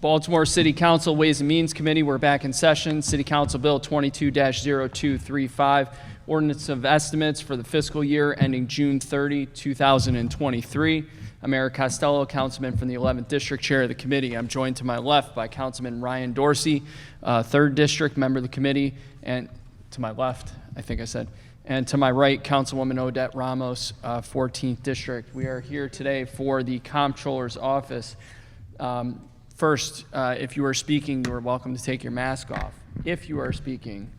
Baltimore City Council Ways and Means Committee, we're back in session. City Council Bill 22-0235, Ordinance of Estimates for the fiscal year ending June 30, 2023. I'm Eric Costello, Councilman from the 11th District, Chair of the committee. I'm joined to my left by Councilman Ryan Dorsey, 3rd District, member of the committee, and to my left, I think I said, and to my right, Councilwoman Odette Ramos, 14th District. We are here today for the Comptroller's office. First, if you are speaking, you are welcome to take your mask off. If you are speaking,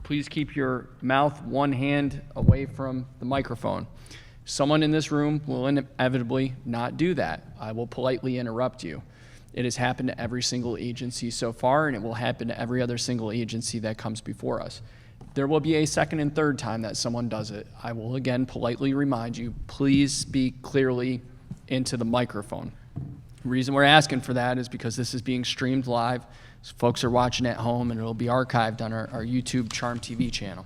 please keep your mouth one hand away from the microphone. Someone in this room will inevitably not do that. I will politely interrupt you. It has happened to every single agency so far, and it will happen to every other single agency that comes before us. There will be a second and third time that someone does it. I will again politely remind you, please speak clearly into the microphone. The reason we're asking for that is because this is being streamed live. So folks are watching at home, and it'll be archived on our YouTube Charm TV channel.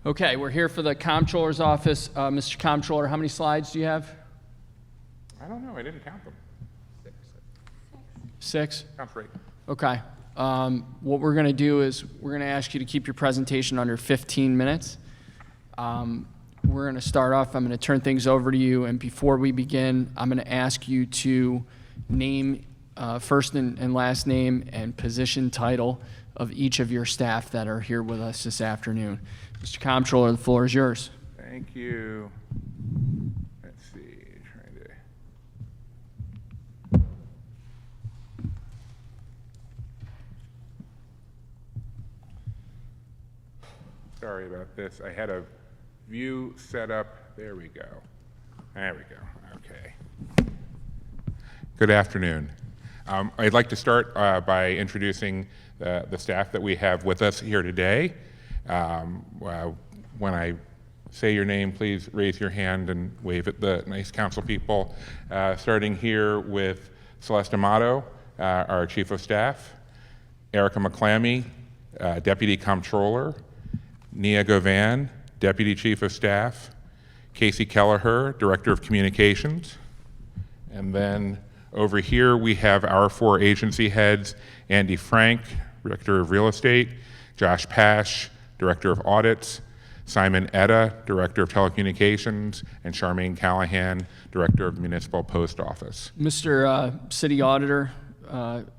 Okay, we're here for the Comptroller's office. Mr. Comptroller, how many slides do you have? I don't know. I didn't count them. Six? Sounds right. Okay. What we're going to do is we're going to ask you to keep your presentation under 15 minutes. We're going to start off. I'm going to turn things over to you, and before we begin, I'm going to ask you to name first and last name and position title of each of your staff that are here with us this afternoon. Mr. Comptroller, the floor is yours. Thank you. Let's see. Sorry about this. I had a view set up. There we go. There we go. Okay. Good afternoon. I'd like to start by introducing the staff that we have with us here today. When I say your name, please raise your hand and wave at the nice council people. Starting here with Celeste Amato, our Chief of Staff, Erica McClammy, Deputy Comptroller, Nia Govan, Deputy Chief of Staff, Casey Kelleher, Director of Communications, and then over here we have our 4 agency heads, Andy Frank, Director of Real Estate, Josh Pash, Director of Audits, Simon Etta, Director of Telecommunications, and Charmaine Callahan, Director of Municipal Post Office. Mr. City Auditor,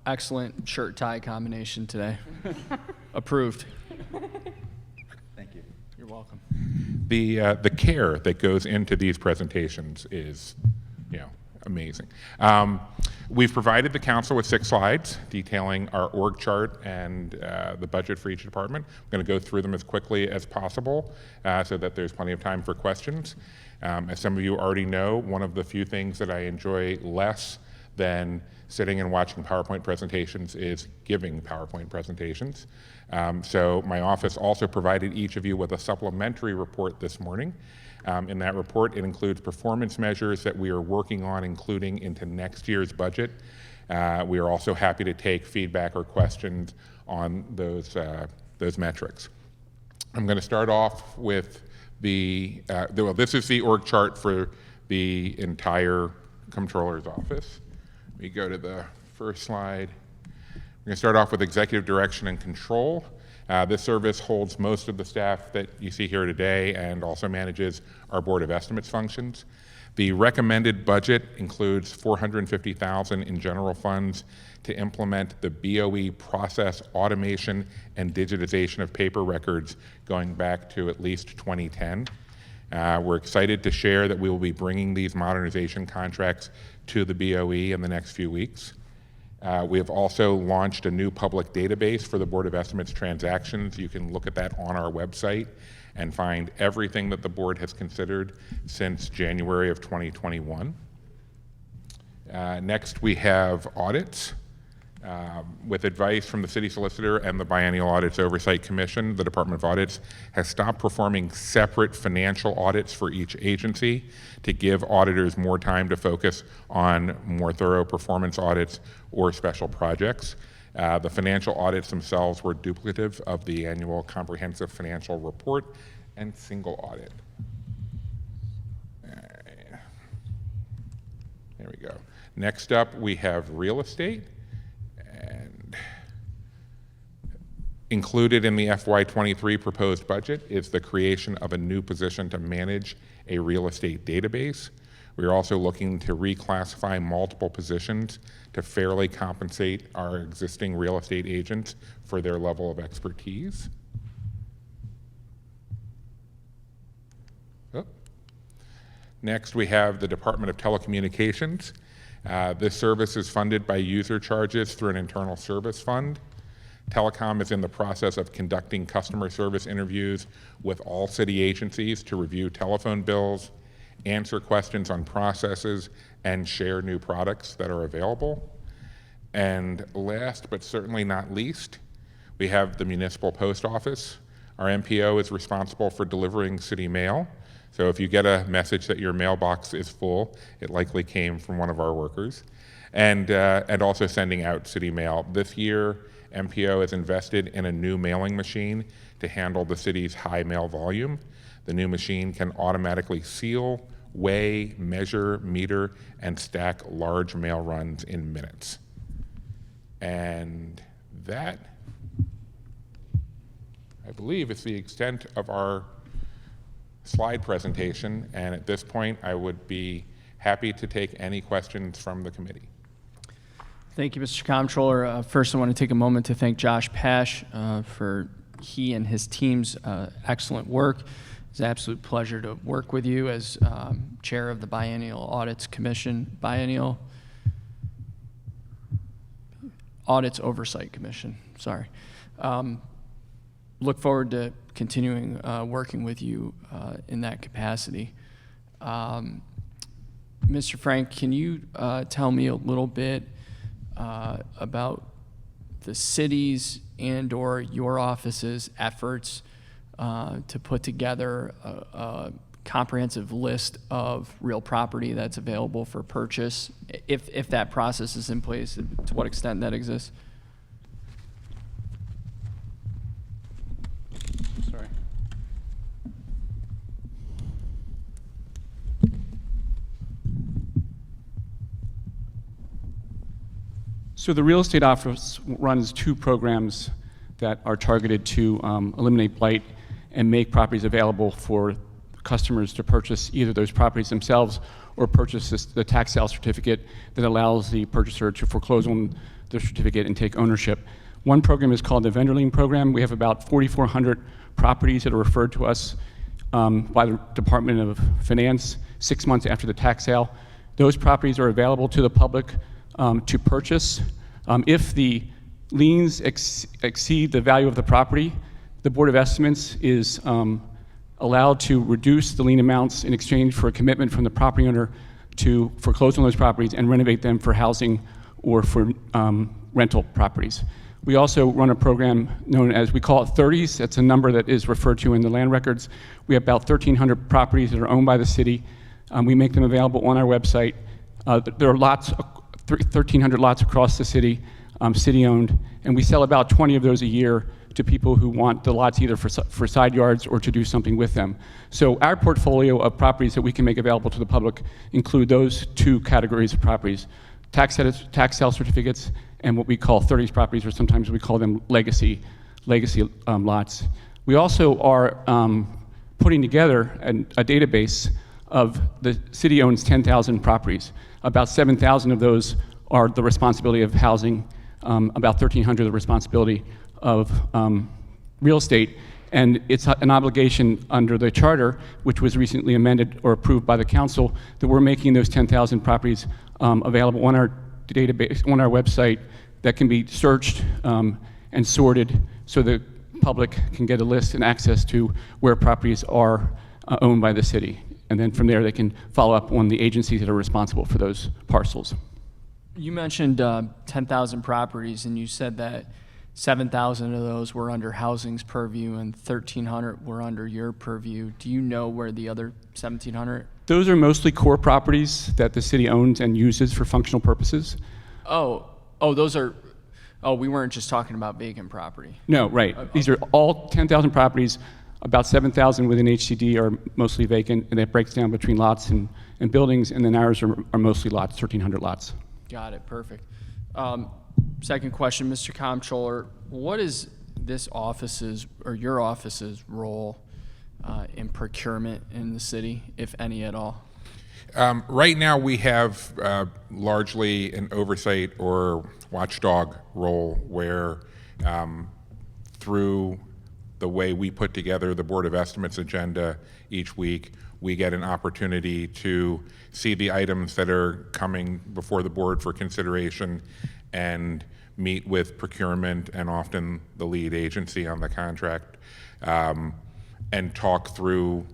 excellent shirt tie combination today. Approved. Thank you. You're welcome. The care that goes into these presentations is, amazing. We've provided the council with 6 slides detailing our org chart and the budget for each department. I'm going to go through them as quickly as possible so that there's plenty of time for questions. As some of you already know, one of the few things that I enjoy less than sitting and watching PowerPoint presentations is giving PowerPoint presentations. So my office also provided each of you with a supplementary report this morning. In that report, it includes performance measures that we are working on including into next year's budget. We are also happy to take feedback or questions on those metrics. I'm going to start off with this is the org chart for the entire Comptroller's office. We go to the first slide. We're going to start off with executive direction and control. This service holds most of the staff that you see here today and also manages our Board of Estimates functions. The recommended budget includes $450,000 in general funds to implement the BOE process automation and digitization of paper records going back to at least 2010. We're excited to share that we will be bringing these modernization contracts to the BOE in the next few weeks. We have also launched a new public database for the Board of Estimates transactions. You can look at that on our website and find everything that the board has considered since January of 2021. Next, we have audits. With advice from the City Solicitor and the Biennial Audits Oversight Commission, the Department of Audits has stopped performing separate financial audits for each agency to give auditors more time to focus on more thorough performance audits or special projects. The financial audits themselves were duplicative of the annual comprehensive financial report and single audit. There we go. Next up, we have real estate. Included in the FY23 proposed budget is the creation of a new position to manage a real estate database. We are also looking to reclassify multiple positions to fairly compensate our existing real estate agents for their level of expertise. Oh. Next, we have the Department of Telecommunications. This service is funded by user charges through an internal service fund. Telecom is in the process of conducting customer service interviews with all city agencies to review telephone bills, answer questions on processes, and share new products that are available. And last but certainly not least, we have the Municipal Post Office. Our MPO is responsible for delivering city mail. So if you get a message that your mailbox is full, it likely came from one of our workers. And also sending out city mail. This year, MPO has invested in a new mailing machine to handle the city's high mail volume. The new machine can automatically seal, weigh, measure, meter, and stack large mail runs in minutes. And that, I believe, is the extent of our slide presentation. And at this point, I would be happy to take any questions from the committee. Thank you, Mr. Comptroller. First, I want to take a moment to thank Josh Pash for he and his team's excellent work. It's an absolute pleasure to work with you as chair of the Biennial Audits Commission, Biennial Audits Oversight Commission, sorry. Look forward to continuing working with you in that capacity. Mr. Frank, can you tell me a little bit about the city's and/or your office's efforts to put together a comprehensive list of real property that's available for purchase, if that process is in place, to what extent that exists? Sorry. So the real estate office runs two programs that are targeted to eliminate blight and make properties available for customers to purchase either those properties themselves or purchase the tax sale certificate that allows the purchaser to foreclose on the certificate and take ownership. One program is called the vendor lien program. We have about 4,400 properties that are referred to us by the Department of Finance 6 months after the tax sale. Those properties are available to the public to purchase. If the liens exceed the value of the property, the Board of Estimates is allowed to reduce the lien amounts in exchange for a commitment from the property owner to foreclose on those properties and renovate them for housing or for rental properties. We also run a program known as, we call it 30s. That's a number that is referred to in the land records. We have about 1,300 properties that are owned by the city. We make them available on our website. There are 1,300 lots across the city, city-owned, and we sell about 20 of those a year to people who want the lots either for side yards or to do something with them. So our portfolio of properties that we can make available to the public include those two categories of properties: tax sale certificates and what we call 30s properties, or sometimes we call them legacy lots. We also are putting together a database of the city owns 10,000 properties. About 7,000 of those are the responsibility of housing, about 1,300 the responsibility of real estate, and it's an obligation under the charter, which was recently amended or approved by the council, that we're making those 10,000 properties available on our database, on our website, that can be searched and sorted so the public can get a list and access to where properties are owned by the city. And then from there, they can follow up on the agencies that are responsible for those parcels. You mentioned 10,000 properties, and you said that 7,000 of those were under housing's purview and 1,300 were under your purview. Do you know where the other 1,700? Those are mostly core properties that the city owns and uses for functional purposes. Those are, we weren't just talking about vacant property. No, right. These are all 10,000 properties. About 7,000 within HCD are mostly vacant, and that breaks down between lots and buildings, and then ours are mostly lots, 1,300 lots. Got it, perfect. Second question, Mr. Comptroller, what is this office's or your office's role in procurement in the city, if any at all? Right now, we have largely an oversight or watchdog role where through the way we put together the Board of Estimates agenda each week, we get an opportunity to see the items that are coming before the board for consideration and meet with procurement and often the lead agency on the contract and talk through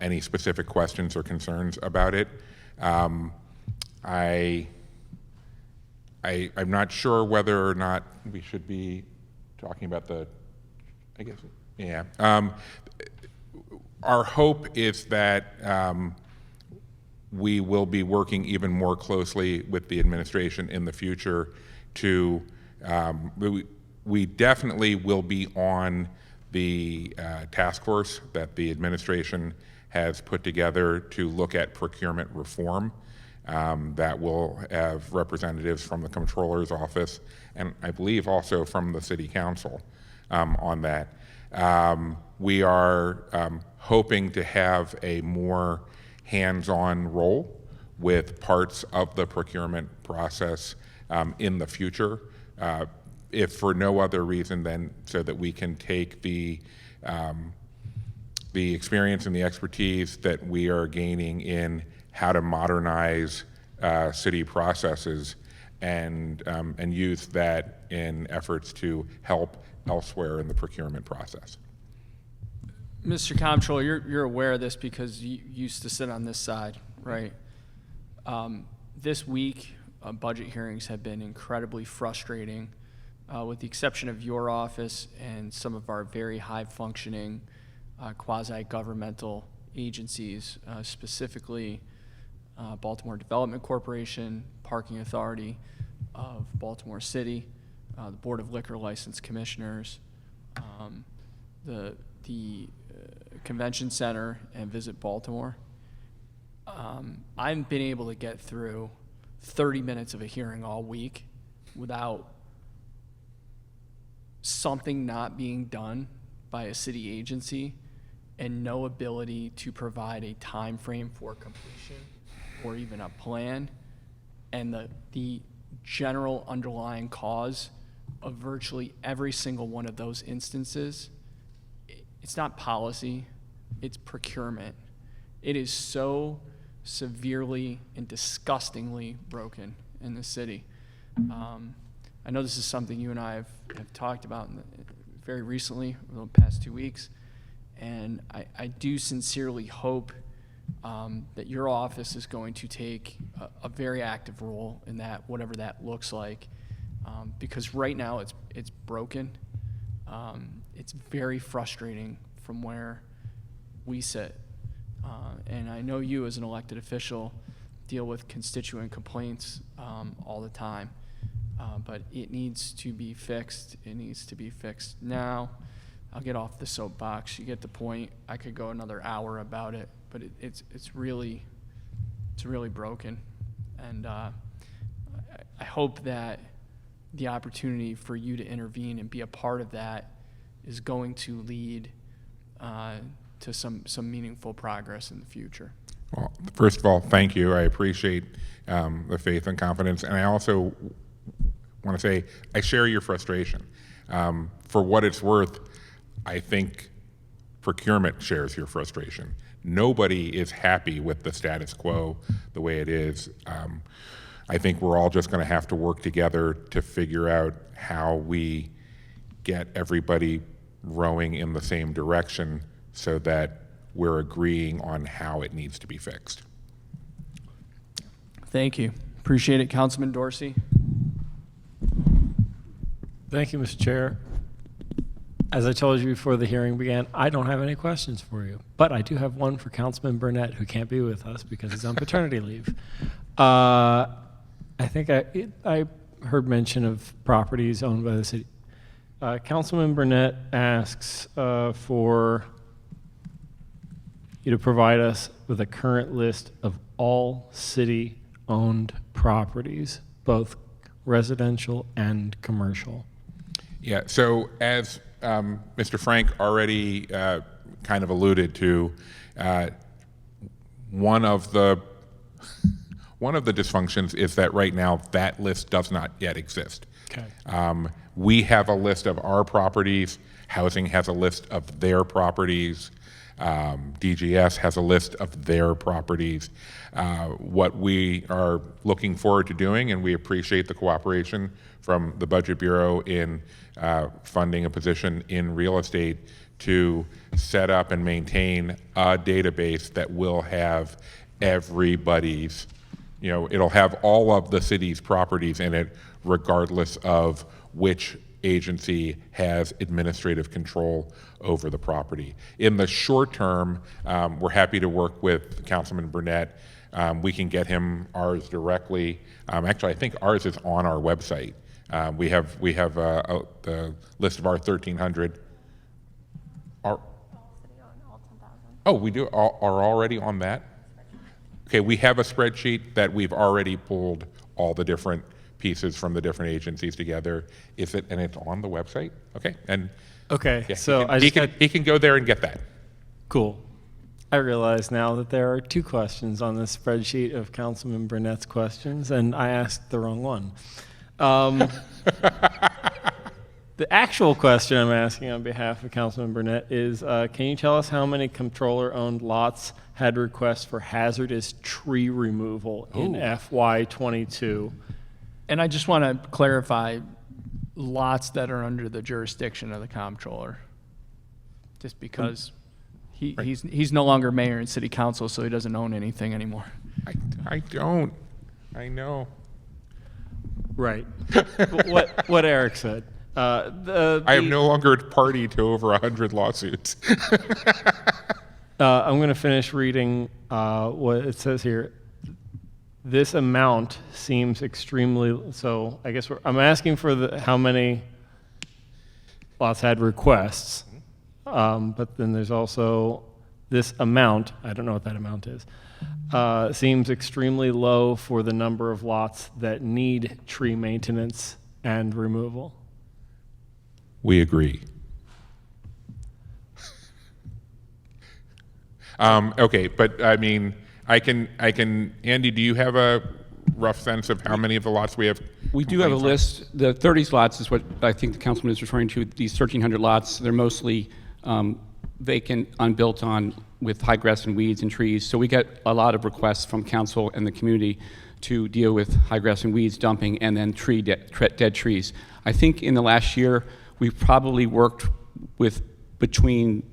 any specific questions or concerns about it. I'm not sure whether or not we should be talking about the, I guess, yeah. Our hope is that we will be working even more closely with the administration in the future to, we definitely will be on the task force that the administration has put together to look at procurement reform. That will have representatives from the Comptroller's office and I believe also from the City Council on that. We are hoping to have a more hands-on role with parts of the procurement process in the future, if for no other reason than so that we can take the experience and the expertise that we are gaining in how to modernize city processes and use that in efforts to help elsewhere in the procurement process. Mr. Comptroller, you're aware of this because you used to sit on this side, right? This week, budget hearings have been incredibly frustrating, with the exception of your office and some of our very high-functioning quasi-governmental agencies, specifically Baltimore Development Corporation, Parking Authority of Baltimore City, the Board of Liquor License Commissioners, the Convention Center, and Visit Baltimore. I've been able to get through 30 minutes of a hearing all week without something not being done by a city agency and no ability to provide a time frame for completion or even a plan, and the general underlying cause of virtually every single one of those instances, it's not policy, it's procurement. It is so severely and disgustingly broken in the city. I know this is something you and I have talked about very recently, over the past 2 weeks, and I do sincerely hope that your office is going to take a very active role in that, whatever that looks like, because right now it's broken. It's very frustrating from where we sit. And I know you as an elected official deal with constituent complaints all the time, but it needs to be fixed. It needs to be fixed now. I'll get off the soapbox. You get the point. I could go another hour about it, but it's really broken. And I hope that the opportunity for you to intervene and be a part of that is going to lead to some meaningful progress in the future. Well, first of all, thank you. I appreciate the faith and confidence, and I also want to say I share your frustration. For what it's worth, I think procurement shares your frustration. Nobody is happy with the status quo the way it is. I think we're all just going to have to work together to figure out how we get everybody rowing in the same direction so that we're agreeing on how it needs to be fixed. Thank you. Appreciate it, Councilman Dorsey. Thank you, Mr. Chair. As I told you before the hearing began, I don't have any questions for you, but I do have one for Councilman Burnett, who can't be with us because he's on paternity leave. I think I heard mention of properties owned by the city. Councilman Burnett asks for you to provide us with a current list of all city-owned properties, both residential and commercial. Yeah, so as Mr. Frank already kind of alluded to, one of the dysfunctions is that right now that list does not yet exist. Okay. We have a list of our properties. Housing has a list of their properties. DGS has a list of their properties. What we are looking forward to doing, and we appreciate the cooperation from the Budget Bureau in funding a position in real estate, to set up and maintain a database that will have everybody's, it'll have all of the city's properties in it, regardless of which agency has administrative control over the property. In the short term, we're happy to work with Councilman Burnett. We can get him ours directly. Actually, I think ours is on our website. We have the list of our 1,300. Oh, we do are already on that? Okay, we have a spreadsheet that we've already pulled all the different pieces from the different agencies together. And it's on the website? Okay, and Okay, yeah, so he can go there and get that. Cool. I realize now that there are 2 questions on this spreadsheet of Councilman Burnett's questions, and I asked the wrong one. The actual question I'm asking on behalf of Councilman Burnett is, can you tell us how many Comptroller-owned lots had requests for hazardous tree removal in FY22? And I just want to clarify, lots that are under the jurisdiction of the Comptroller. Just because he's no longer mayor and city council, so he doesn't own anything anymore. I don't. I know. Right. what Eric said. I am no longer party to over 100 lawsuits. I'm going to finish reading what it says here. This amount seems extremely, so I guess I'm asking for how many lots had requests, but then there's also this amount, I don't know what that amount is, seems extremely low for the number of lots that need tree maintenance and removal. We agree. Okay, but I mean, I can, Andy, do you have a rough sense of how many of the lots we have? We do have a complaints list. The 30 lots is what I think the councilman is referring to. These 1,300 lots, they're mostly vacant, unbuilt on, with high grass and weeds and trees. So we get a lot of requests from council and the community to deal with high grass and weeds dumping, and then dead trees. I think in the last year, we've probably worked with between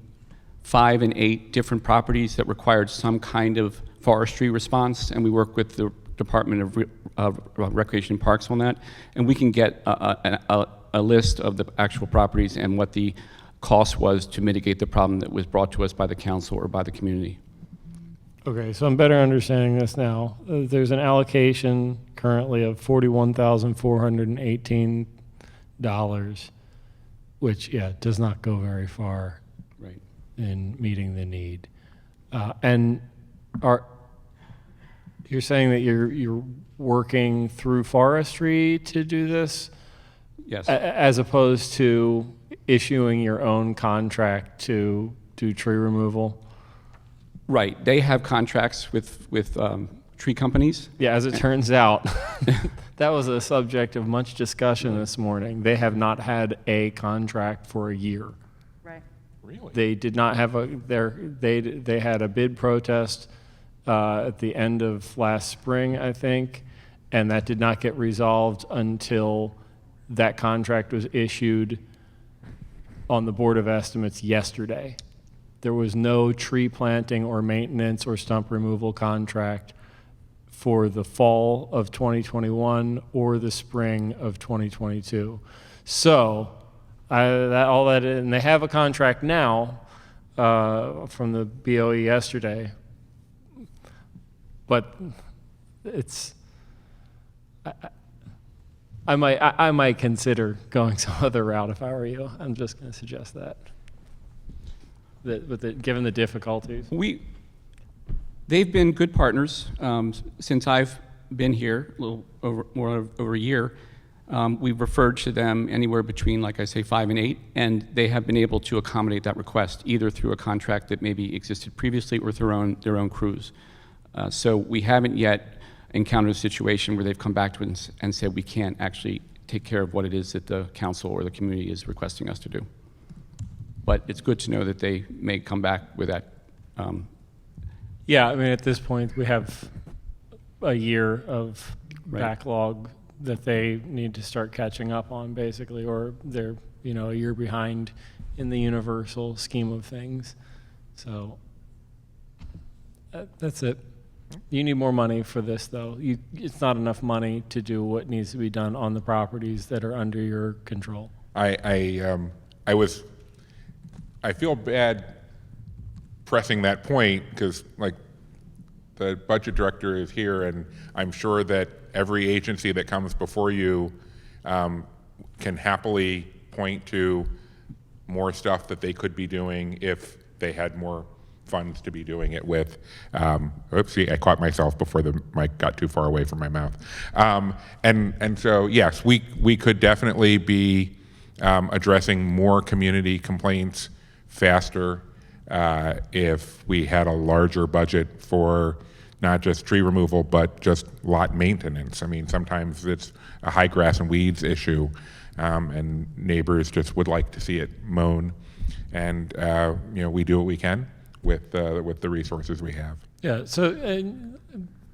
5 and 8 different properties that required some kind of forestry response, and we work with the Department of Recreation and Parks on that, and we can get a list of the actual properties and what the cost was to mitigate the problem that was brought to us by the council or by the community. Okay, so I'm better understanding this now. There's an allocation currently of $41,418, which, does not go very far Right. in meeting the need. And you're saying that you're working through forestry to do this? Yes. As opposed to issuing your own contract to do tree removal? Right. They have contracts with tree companies. Yeah, as it turns out, that was a subject of much discussion this morning. They have not had a contract for a year. Right. Really? They did not have they had a bid protest at the end of last spring, I think, and that did not get resolved until that contract was issued on the Board of Estimates yesterday. There was no tree planting or maintenance or stump removal contract for the fall of 2021 or the spring of 2022. So, and they have a contract now from the BOE yesterday, but it's, I might consider going some other route if I were you. I'm just going to suggest that. Given the difficulties. They've been good partners since I've been here, a little over a year. We've referred to them anywhere between, like I say, 5 and 8, and they have been able to accommodate that request either through a contract that maybe existed previously or through their own crews. So we haven't yet encountered a situation where they've come back to us and said we can't actually take care of what it is that the council or the community is requesting us to do. But it's good to know that they may come back with that. Yeah, I mean, at this point, we have a year of Right. backlog that they need to start catching up on, basically, or they're, a year behind in the universal scheme of things. So that's it. You need more money for this, though. It's not enough money to do what needs to be done on the properties that are under your control. I feel bad pressing that point because, like, the budget director is here, and I'm sure that every agency that comes before you can happily point to more stuff that they could be doing if they had more funds to be doing it with. Oopsie, I caught myself before the mic got too far away from my mouth. And so, yes, we could definitely be addressing more community complaints faster if we had a larger budget for not just tree removal, but just lot maintenance. I mean, sometimes it's a high grass and weeds issue, and neighbors just would like to see it mown. And we do what we can with the resources we have. Yeah, so and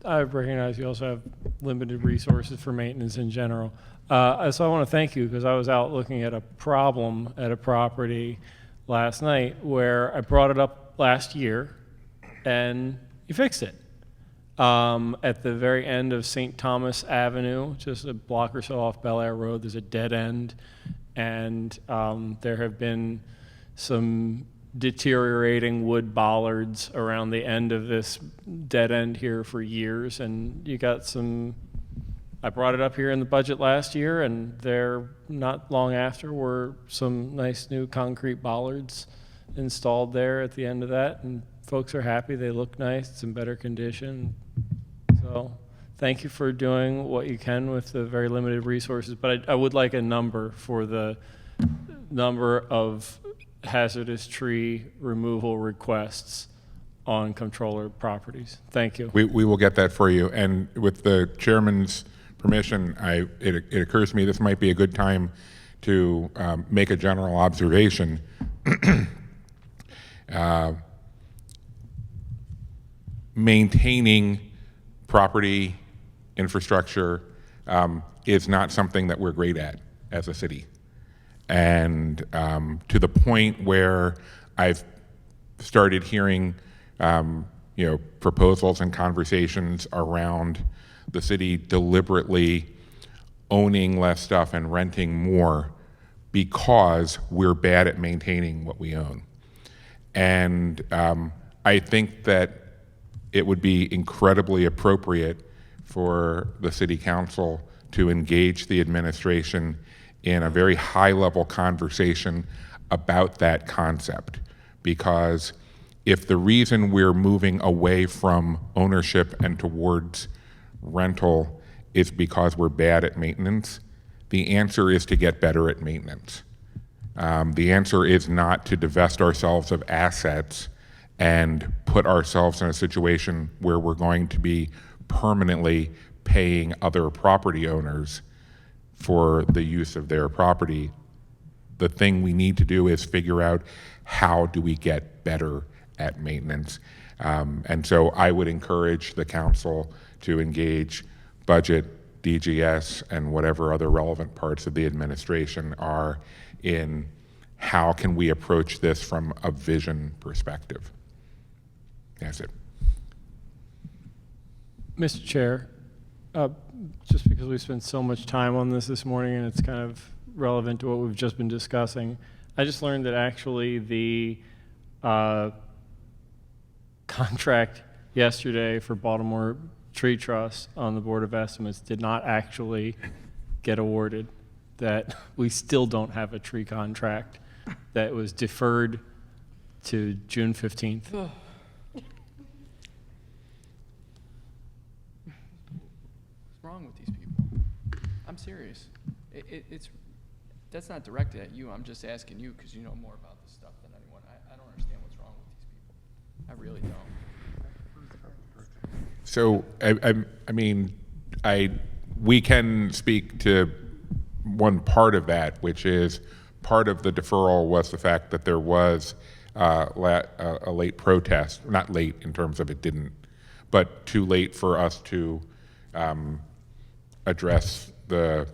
I recognize you also have limited resources for maintenance in general. So I want to thank you because I was out looking at a problem at a property last night where I brought it up last year and you fixed it. At the very end of St. Thomas Avenue, just a block or so off Bel Air Road, there's a dead end, and there have been some deteriorating wood bollards around the end of this dead end here for years, and you got some. I brought it up here in the budget last year, and there, not long after, were some nice new concrete bollards installed there at the end of that, and folks are happy. They look nice. It's in better condition. So thank you for doing what you can with the very limited resources, but I would like a number for the number of hazardous tree removal requests on Comptroller properties. Thank you. We will get that for you. And with the chairman's permission, it occurs to me this might be a good time to make a general observation. Maintaining property infrastructure is not something that we're great at as a city. And to the point where I've started hearing proposals and conversations around the city deliberately owning less stuff and renting more because we're bad at maintaining what we own. And I think that it would be incredibly appropriate for the city council to engage the administration in a very high-level conversation about that concept. Because if the reason we're moving away from ownership and towards rental is because we're bad at maintenance, the answer is to get better at maintenance. The answer is not to divest ourselves of assets and put ourselves in a situation where we're going to be permanently paying other property owners for the use of their property. The thing we need to do is figure out how do we get better at maintenance. And so I would encourage the council to engage budget, DGS, and whatever other relevant parts of the administration are in how can we approach this from a vision perspective. That's it. Mr. Chair, just because we spent so much time on this morning and it's kind of relevant to what we've just been discussing, I just learned that actually the contract yesterday for Baltimore Tree Trust on the Board of Estimates did not actually get awarded, that we still don't have a tree contract, that was deferred to June 15th. What's wrong with these people? I'm serious. That's not directed at you. I'm just asking you because you know more about this stuff than anyone. I don't understand what's wrong with these people. I really don't. So, I mean, we can speak to one part of that, which is part of the deferral was the fact that there was a late protest, not late in terms of it didn't, but too late for us to address the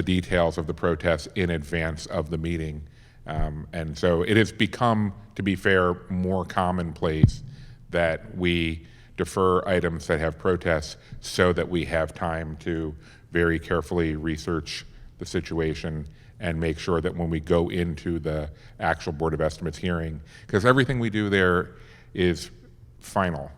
details of the protest in advance of the meeting. And so it has become, to be fair, more commonplace that we defer items that have protests so that we have time to very carefully research the situation and make sure that when we go into the actual Board of Estimates hearing, because everything we do there is final.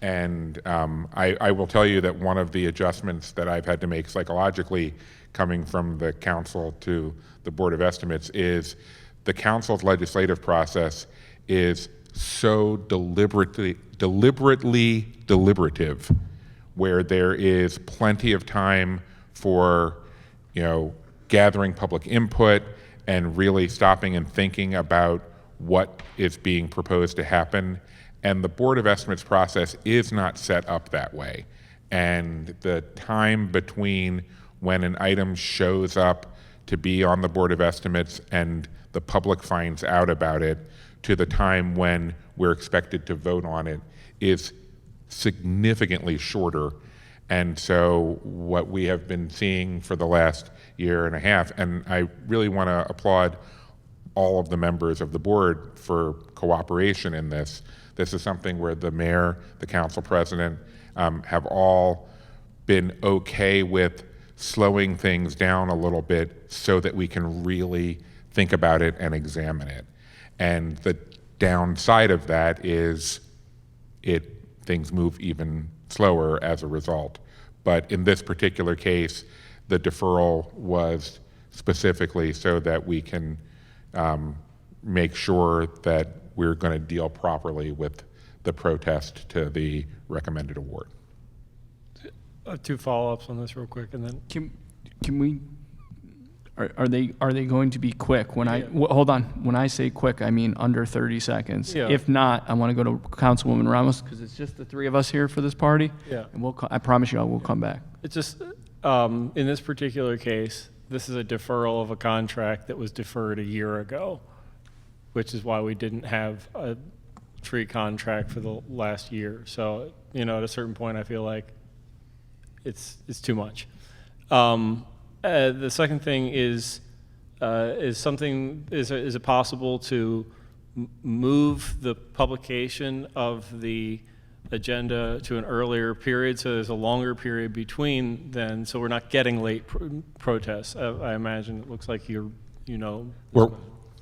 And I will tell you that one of the adjustments that I've had to make psychologically coming from the council to the Board of Estimates is the council's legislative process is so deliberately deliberative, where there is plenty of time for, gathering public input and really stopping and thinking about what is being proposed to happen. And the Board of Estimates process is not set up that way. And the time between when an item shows up to be on the Board of Estimates and the public finds out about it to the time when we're expected to vote on it is significantly shorter. And so what we have been seeing for the last year and a half, and I really want to applaud all of the members of the board for cooperation in this. This is something where the mayor, the council president, have all been okay with slowing things down a little bit so that we can really think about it and examine it. And the downside of that is things move even slower as a result. But in this particular case, the deferral was specifically so that we can make sure that we're going to deal properly with the protest to the recommended award. Two follow-ups on this real quick, and then Can we? Are they going to be quick? Hold on. When I say quick, I mean under 30 seconds. Yeah. If not, I want to go to Councilwoman Ramos because it's just the three of us here for this party. Yeah. And I promise you, we'll come back. it's just in this particular case, this is a deferral of a contract that was deferred a year ago, which is why we didn't have a tree contract for the last year. So at a certain point, I feel like it's too much. The second thing is it possible to move the publication of the agenda to an earlier period so there's a longer period between then, so we're not getting late protests? I imagine it looks like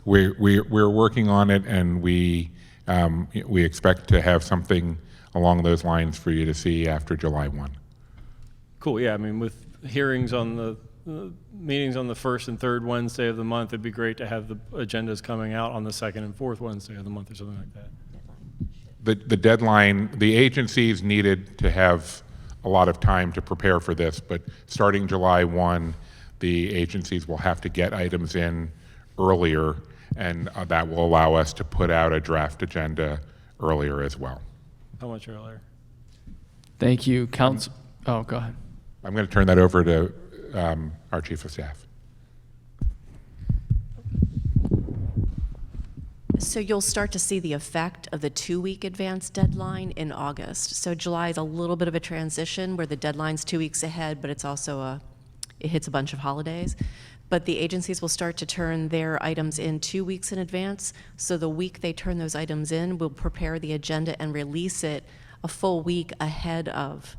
We're working on it, and we expect to have something along those lines for you to see after July 1. Cool. Yeah, I mean, with hearings on the meetings on the first and third Wednesday of the month, it'd be great to have the agendas coming out on the second and fourth Wednesday of the month or something like that. The deadline, the agencies needed to have a lot of time to prepare for this, but starting July 1, the agencies will have to get items in earlier, and that will allow us to put out a draft agenda earlier as well. How much earlier? Thank you, Council. Oh, go ahead. I'm going to turn that over to our Chief of Staff. So you'll start to see the effect of the 2-week advance deadline in August. So July is a little bit of a transition where the deadline's 2 weeks ahead, but it's also it hits a bunch of holidays. But the agencies will start to turn their items in 2 weeks in advance. So the week they turn those items in, we'll prepare the agenda and release it a full week ahead of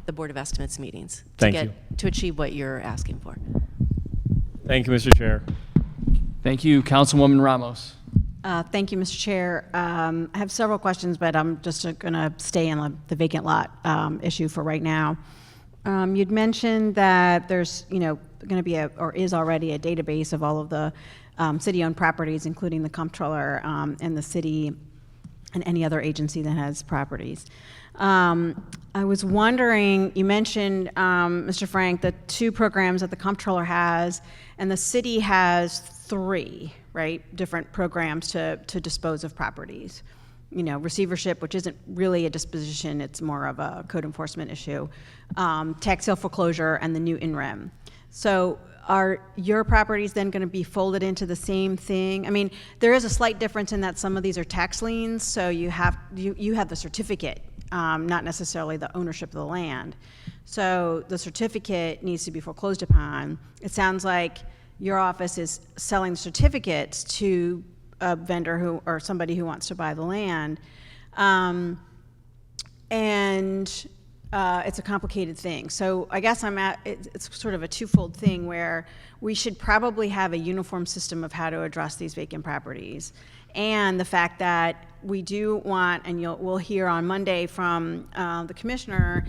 the Board of Estimates meetings to achieve what you're asking for. Thank you, Mr. Chair. Thank you, Councilwoman Ramos. Thank you, Mr. Chair. I have several questions, but I'm just going to stay on the vacant lot issue for right now. You'd mentioned that there's, going to be or is already a database of all of the city-owned properties, including the Comptroller and the city and any other agency that has properties. I was wondering, you mentioned, Mr. Frank, the 2 programs that the Comptroller has, and the city has 3, right? Different programs to dispose of properties. You know, receivership, which isn't really a disposition, it's more of a code enforcement issue, tax sale foreclosure, and the new in-rem. So are your properties then going to be folded into the same thing? I mean, there is a slight difference in that some of these are tax liens, so you have the certificate, not necessarily the ownership of the land. So the certificate needs to be foreclosed upon. It sounds like your office is selling certificates to a vendor or somebody who wants to buy the land. It's a complicated thing. So I guess it's sort of a twofold thing where we should probably have a uniform system of how to address these vacant properties. And the fact that we do want, and we'll hear on Monday from the Commissioner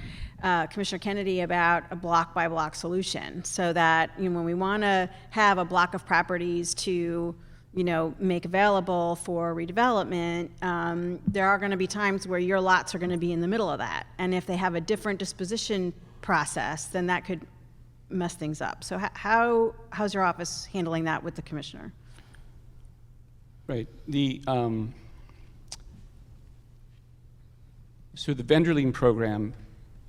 Kennedy, about a block-by-block solution, so that when we want to have a block of properties to make available for redevelopment, there are going to be times where your lots are going to be in the middle of that. And if they have a different disposition process, then that could mess things up. So how's your office handling that with the Commissioner? Right. So the vendor lien program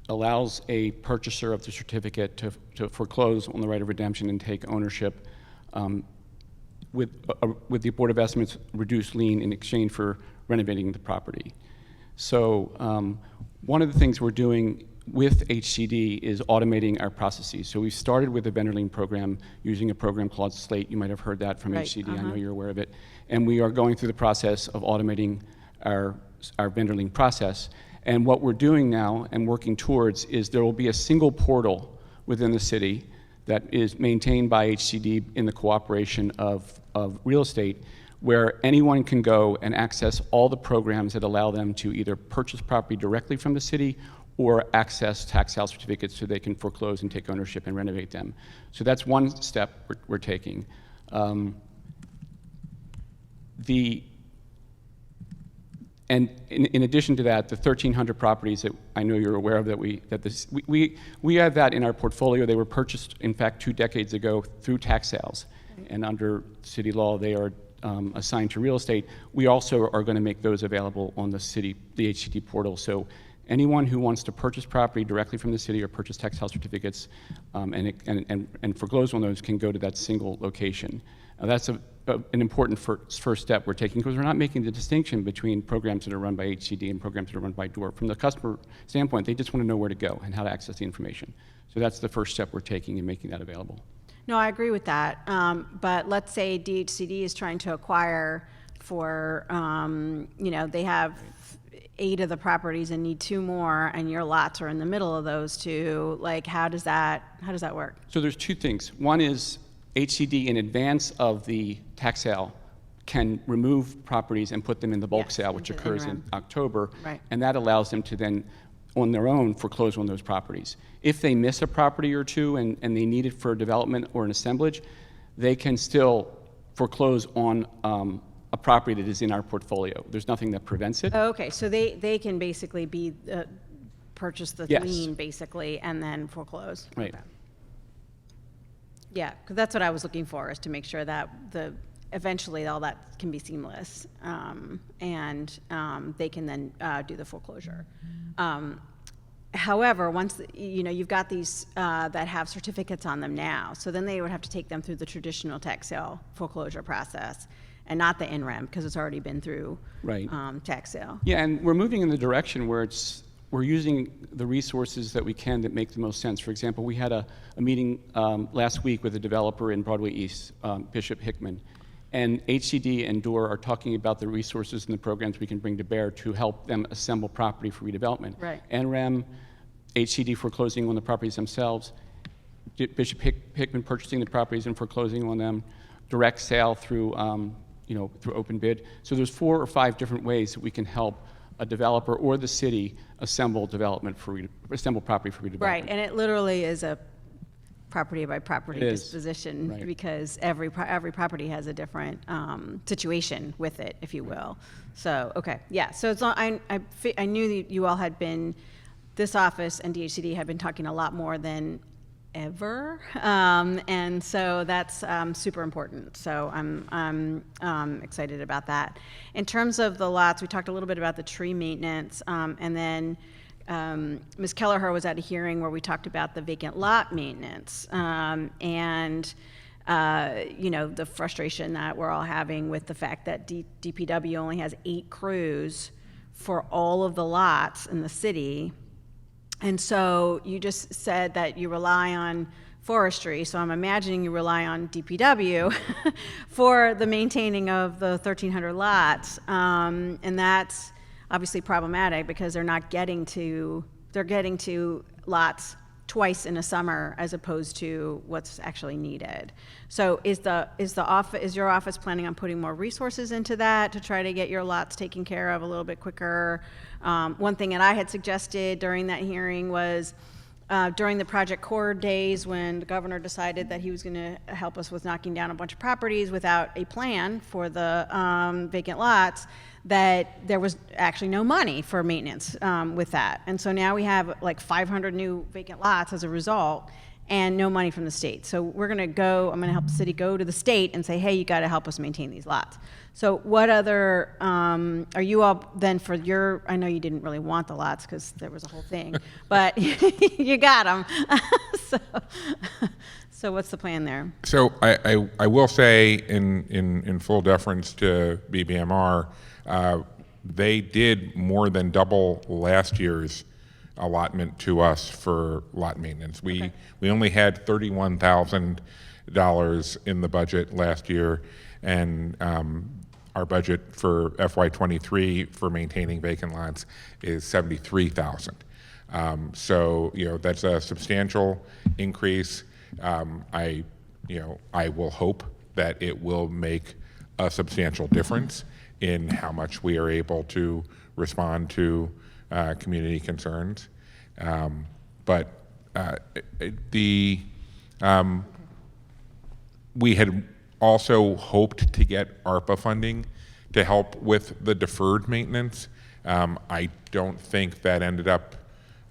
allows a purchaser of the certificate to foreclose on the right of redemption and take ownership with the Board of Estimates reduced lien in exchange for renovating the property. So one of the things we're doing with HCD is automating our processes. So we started with the vendor lien program using a program called Slate. You might have heard that from Right, HCD. I know you're aware of it. And we are going through the process of automating our vendor lien process. And what we're doing now and working towards is there will be a single portal within the city that is maintained by HCD in the cooperation of real estate, where anyone can go and access all the programs that allow them to either purchase property directly from the city or access tax sale certificates so they can foreclose and take ownership and renovate them. So that's one step we're taking. And in addition to that, the 1,300 properties that I know you're aware of we have that in our portfolio. They were purchased, in fact, 2 decades ago through tax sales, and under city law, they are assigned to real estate. We also are going to make those available on the HCD portal. So anyone who wants to purchase property directly from the city or purchase tax sale certificates and foreclose on those can go to that single location. That's an important first step we're taking, because we're not making the distinction between programs that are run by HCD and programs that are run by DOOR. From the customer standpoint, they just want to know where to go and how to access the information. So that's the first step we're taking in making that available. No, I agree with that. But let's say DHCD is trying to acquire for, they have 8 of the properties and need 2 more, and your lots are in the middle of those 2. Like, how does that work? So there's 2 things. One is HCD, in advance of the tax sale, can remove properties and put them in the bulk Yes, sale, which into the occurs in interim. October. Right. And that allows them to then, on their own, foreclose on those properties. If they miss a property or 2 and they need it for development or an assemblage, they can still foreclose on a property that is in our portfolio. There's nothing that prevents it. Oh, okay, so they can basically purchase the Yes. lien, basically, and then foreclose? Right. Okay. Yeah, because that's what I was looking for, is to make sure that eventually all that can be seamless, and they can then do the foreclosure. However, once you've got these that have certificates on them now, so then they would have to take them through the traditional tax sale foreclosure process, and not the in-rem, because it's already been through Right. Tax sale. Yeah, and we're moving in the direction where we're using the resources that we can that make the most sense. For example, we had a meeting last week with a developer in Broadway East, Bishop Hickman, and HCD and DOOR are talking about the resources and the programs we can bring to bear to help them assemble property for redevelopment. Right. NREM, HCD foreclosing on the properties themselves, Bishop Hickman purchasing the properties and foreclosing on them, direct sale through through open bid. So there's 4 or 5 different ways that we can help a developer or the city assemble property for redevelopment. Right, and it literally is property by property It is, disposition right. because every property has a different situation with it, if you will. So, okay, yeah, so it's not, I knew that you all had been, this office and DHCD had been talking a lot more than ever, and so that's super important. So I'm excited about that. In terms of the lots, we talked a little bit about the tree maintenance, and then Ms. Kelleher was at a hearing where we talked about the vacant lot maintenance, and you know, the frustration that we're all having with the fact that DPW only has 8 crews for all of the lots in the city. And so you just said that you rely on forestry, so I'm imagining you rely on DPW for the maintaining of the 1,300 lots, and that's obviously problematic because they're getting to lots twice in a summer as opposed to what's actually needed. So is your office planning on putting more resources into that to try to get your lots taken care of a little bit quicker? One thing that I had suggested during that hearing was during the Project Core days when the governor decided that he was going to help us with knocking down a bunch of properties without a plan for the vacant lots, that there was actually no money for maintenance with that. And so now we have like 500 new vacant lots as a result and no money from the state. So I'm going to help the city go to the state and say, hey, you got to help us maintain these lots. So what other, are you all then for your, I know you didn't really want the lots because there was a whole thing, but you got them. So what's the plan there? So I will say in full deference to BBMR, they did more than double last year's allotment to us for lot maintenance. We only had $31,000 in the budget last year, and our budget for FY2023 for maintaining vacant lots is $73,000. So that's a substantial increase. I will hope that it will make a substantial difference in how much we are able to respond to community concerns. We had also hoped to get ARPA funding to help with the deferred maintenance. I don't think that ended up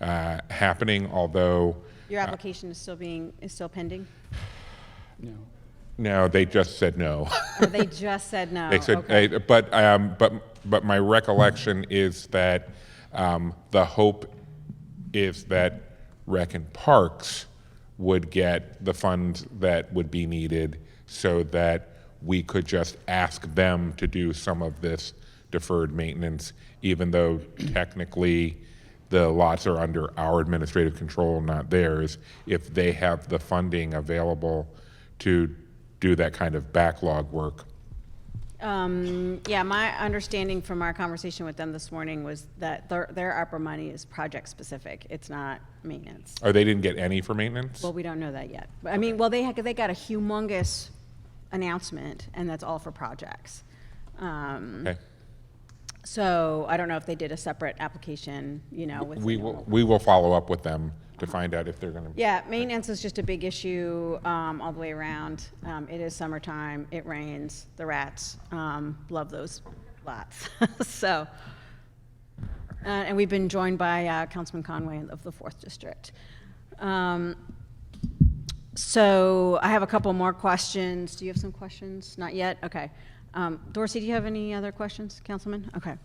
happening, although Your application is still pending? No. no, they just said no. Or they just said no? They said, Okay. but my recollection is that the hope is that Rec and Parks would get the funds that would be needed so that we could just ask them to do some of this deferred maintenance, even though technically the lots are under our administrative control, not theirs, if they have the funding available to do that kind of backlog work. Yeah, my understanding from our conversation with them this morning was that their ARPA money is project specific. It's not maintenance. Or they didn't get any for maintenance? Well, we don't know that yet. But, I mean, well, they got a humongous announcement, and that's all for projects. Okay. So I don't know if they did a separate application, with. We will follow up with them to find out if they're going to. Yeah, maintenance is just a big issue all the way around. It is summertime, it rains, the rats love those lots. So, and we've been joined by Councilman Conway of the 4th District. So I have a couple more questions. Do you have some questions? Not yet? Okay. Dorsey, do you have any other questions, Councilman? Okay.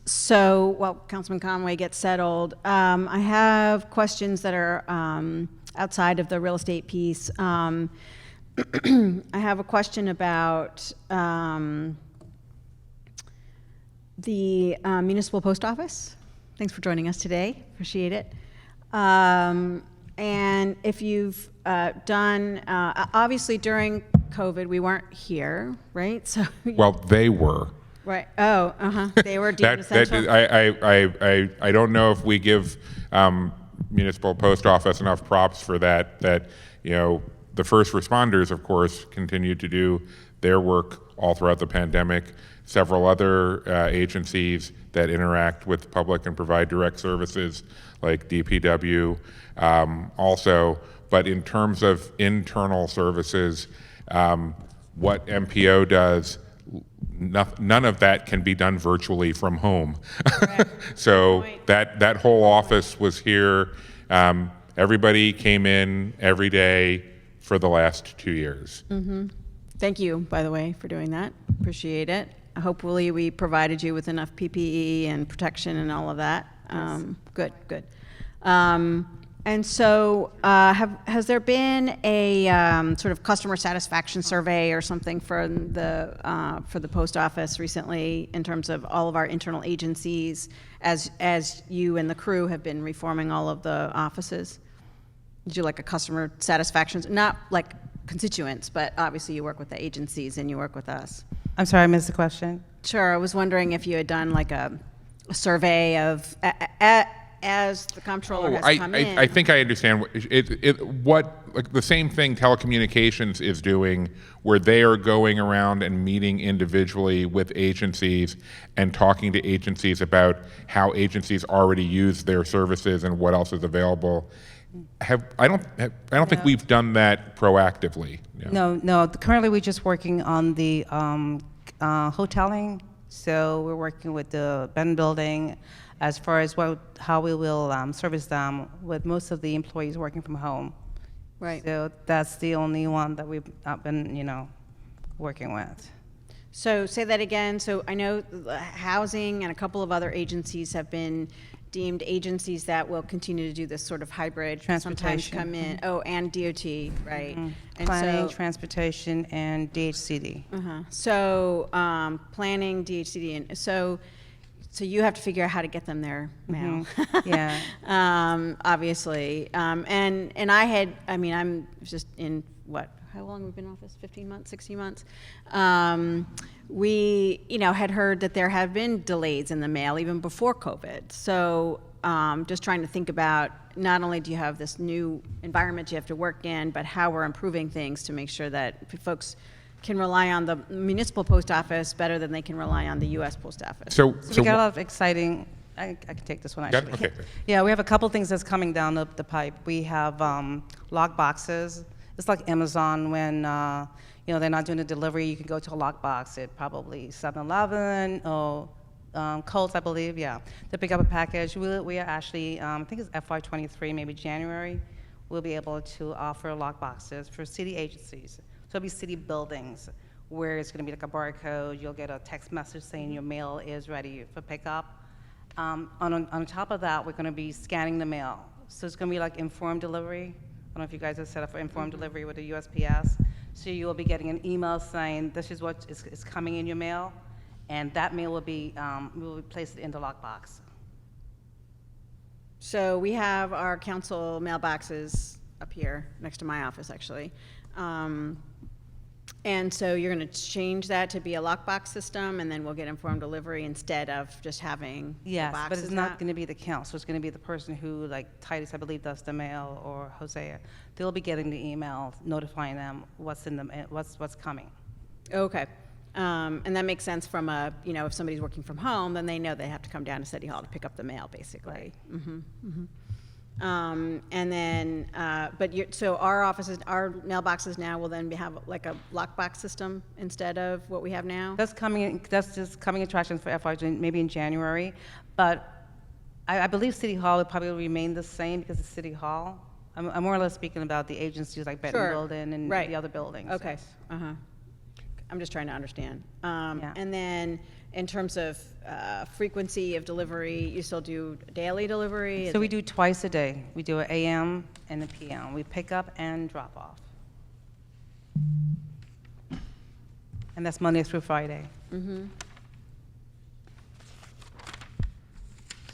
So while Councilman Conway gets settled, I have questions that are outside of the real estate piece. I have a question about the municipal post office. Thanks for joining us today. Appreciate it. And if you've done, obviously during COVID, we weren't here, right? So Well, they were. right. Oh, they were deemed essential. I don't know if we give municipal post office enough props for that. That the first responders, of course, continued to do their work all throughout the pandemic. Several other agencies that interact with the public and provide direct services, like DPW, also but in terms of internal services, what MPO does, none of that can be done virtually from home. So that whole office was here. Everybody came in every day for the last 2 years. Thank you, by the way, for doing that. Appreciate it. Hopefully, we provided you with enough PPE and protection and all of that. Good, good. And so, has there been a sort of customer satisfaction survey or something for the post office recently in terms of all of our internal agencies as you and the crew have been reforming all of the offices? Did you like a customer satisfaction, not like constituents, but obviously you work with the agencies and you work with us. I'm sorry, I missed the question. Sure, I was wondering if you had done like a survey of, as the comptroller has come in. I think I understand what the same thing Telecommunications is doing, where they are going around and meeting individually with agencies and talking to agencies about how agencies already use their services and what else is available. I don't think we've done that proactively. No. Currently, we're just working on the hoteling. So we're working with the Ben building as far as how we will service them with most of the employees working from home. Right. So that's the only one that we've not been, working with. So say that again. So I know housing and a couple of other agencies have been deemed agencies that will continue to do this sort of hybrid, sometimes Transportation. come in. Oh, and DOT, right? And Planning, so, transportation, and DHCD. So planning, DHCD, and so you have to figure out how to get them their mail. Yeah. Obviously, I'm just in how long have we been in office? 15 months, 16 months. We, had heard that there have been delays in the mail even before COVID. So just trying to think about, not only do you have this new environment you have to work in, but how we're improving things to make sure that folks can rely on the municipal post office better than they can rry on the U.S. post office. So we got a lot of exciting, I can take this one actually. Okay. Yeah, we have a couple things that's coming down the pipe. We have lock boxes. It's like Amazon when they're not doing a delivery. You can go to a lock box at probably 7-Eleven or Kohl's, I believe. Yeah, to pick up a package. We are actually, I think it's FY2023, maybe January. We'll be able to offer lock boxes for city agencies. So it'll be city buildings where it's going to be like a barcode. You'll get a text message saying your mail is ready for pickup. On top of that, we're going to be scanning the mail. So it's going to be like informed delivery. I don't know if you guys have set up for informed delivery with the USPS. So you will be getting an email saying this is what is coming in your mail, and that mail will be placed in the lockbox. So we have our council mailboxes up here next to my office, actually. And so you're going to change that to be a lockbox system, and then we'll get informed delivery instead of just having Yes, the boxes. but it's not going to be the council. It's going to be the person who, like Titus, I believe, does the mail, or Hosea. They'll be getting the email notifying them what's coming. Okay. And that makes sense from if somebody's working from home, then they know they have to come down to City Hall to pick up the mail, basically. Right. And then, so our mailboxes now will then have like a lockbox system instead of what we have now? That's just coming attractions for FY, maybe in January. But I believe City Hall would probably remain the same because it's City Hall. I'm more or less speaking about the agencies like Benton Building and the other buildings. Okay. Yes. I'm just trying to understand. Yeah. And then in terms of frequency of delivery, you still do daily delivery? So we do twice a day. We do an AM and a PM. We pick up and drop off. And that's Monday through Friday.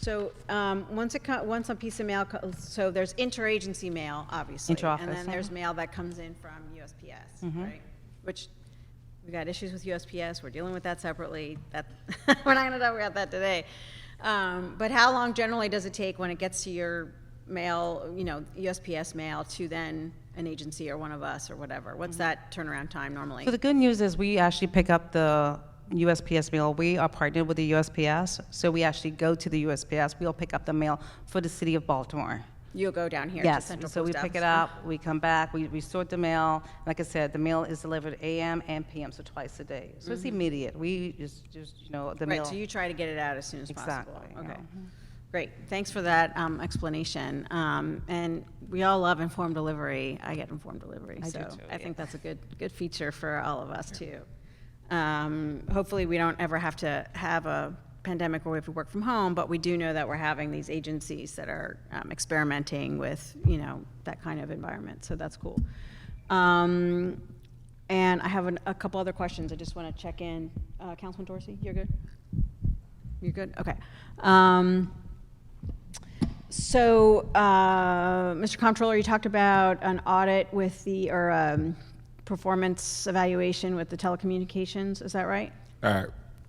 So once a piece of mail, so there's interagency mail, obviously. Interoffice, And then there's mail that comes in from USPS, right? Which we got issues with USPS. We're dealing with that separately. We're not going to talk about that today. But how long generally does it take when it gets to your mail, USPS mail, to then an agency or one of us or whatever? What's that turnaround time normally? So the good news is we actually pick up the USPS mail. We are partnered with the USPS, so we actually go to the USPS. We'll pick up the mail for the city of Baltimore. You'll go down here to Yes, Central so we Post pick it Office. up, we come back, we sort the mail. Like I said, the mail is delivered AM and PM, so twice a day. So it's immediate. We just you know, the mail. Right, so you try to get it out as soon as possible. Exactly, Okay. yeah. Great, thanks for that explanation. And we all love informed delivery. I get informed delivery, I do so too, I yeah. think that's a good feature for all of us too. Hopefully, we don't ever have to have a pandemic where we have to work from home, but we do know that we're having these agencies that are experimenting with, you know, that kind of environment, so that's cool. And I have a couple other questions. I just want to check in. Councilman Dorsey, you're good? You're good? Okay. So, Mr. Comptroller, you talked about an audit with the, or performance evaluation with the telecommunications, is that right?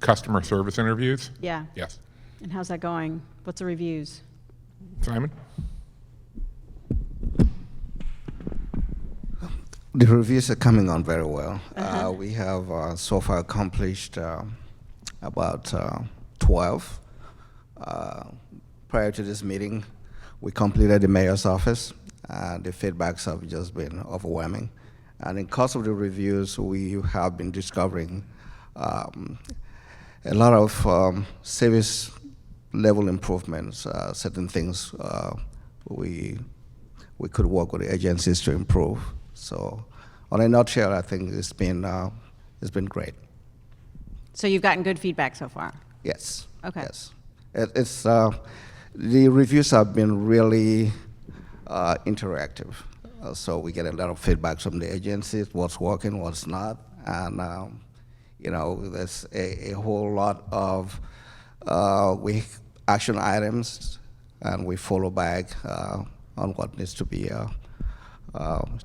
Customer service interviews? Yeah. Yes. And how's that going? What's the reviews? Simon? The reviews are coming on very well. We have so far accomplished about 12. Prior to this meeting, we completed the mayor's office. The feedbacks have just been overwhelming. And in course of the reviews, we have been discovering a lot of service level improvements, certain things we could work with the agencies to improve. So, on a nutshell, I think it's been great. So you've gotten good feedback so far? Yes. Okay. Yes. It's the reviews have been really interactive. So we get a lot of feedback from the agencies, what's working, what's not, and you know, there's a whole lot of action items, and we follow back on what needs to be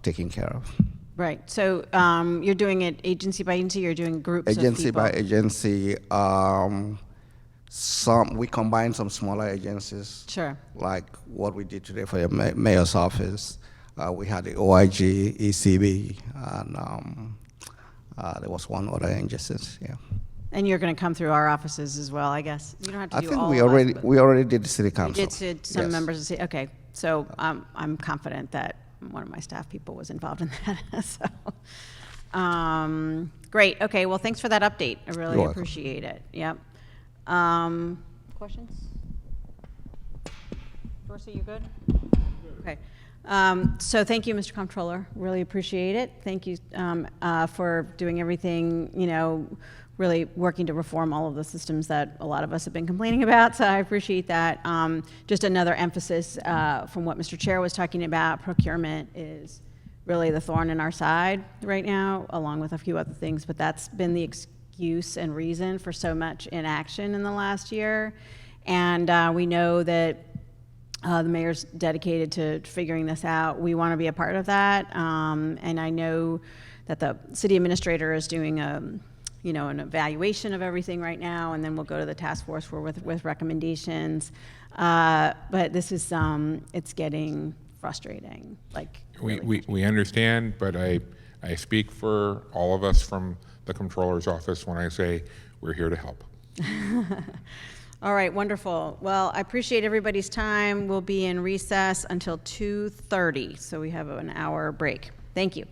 taken care of. Right. So you're doing it agency by agency, or you're doing groups of people? Agency by agency. We combine some smaller agencies. Sure. Like what we did today for the mayor's office. We had the OIG, ECB, and there was one other agency. Yeah. And you're going to come through our offices as well, I guess. You don't have to I do think all we of us, already but- we already did the city You council. did to some Yes. members of the city. Okay, so I'm confident that one of my staff people was involved in that. So, great. Okay. Well, thanks for that update. I really You're welcome. appreciate it. Yep. Questions? Dorsey, you good? Okay. So thank you, Mr. Comptroller. Really appreciate it. Thank you for doing everything, you know, really working to reform all of the systems that a lot of us have been complaining about. So I appreciate that. Just another emphasis from what Mr. Chair was talking about, procurement is really the thorn in our side right now, along with a few other things, but that's been the excuse and reason for so much inaction in the last year. And we know that the mayor's dedicated to figuring this out. We want to be a part of that. And I know that the city administrator is doing you know, an evaluation of everything right now, and then we'll go to the task force with recommendations. But this is, it's getting frustrating. Like, We understand, but I speak for all of us from the Comptroller's office when I say we're here to help. All right, wonderful. Well, I appreciate everybody's time. We'll be in recess until 2:30, so we have an hour break. Thank you.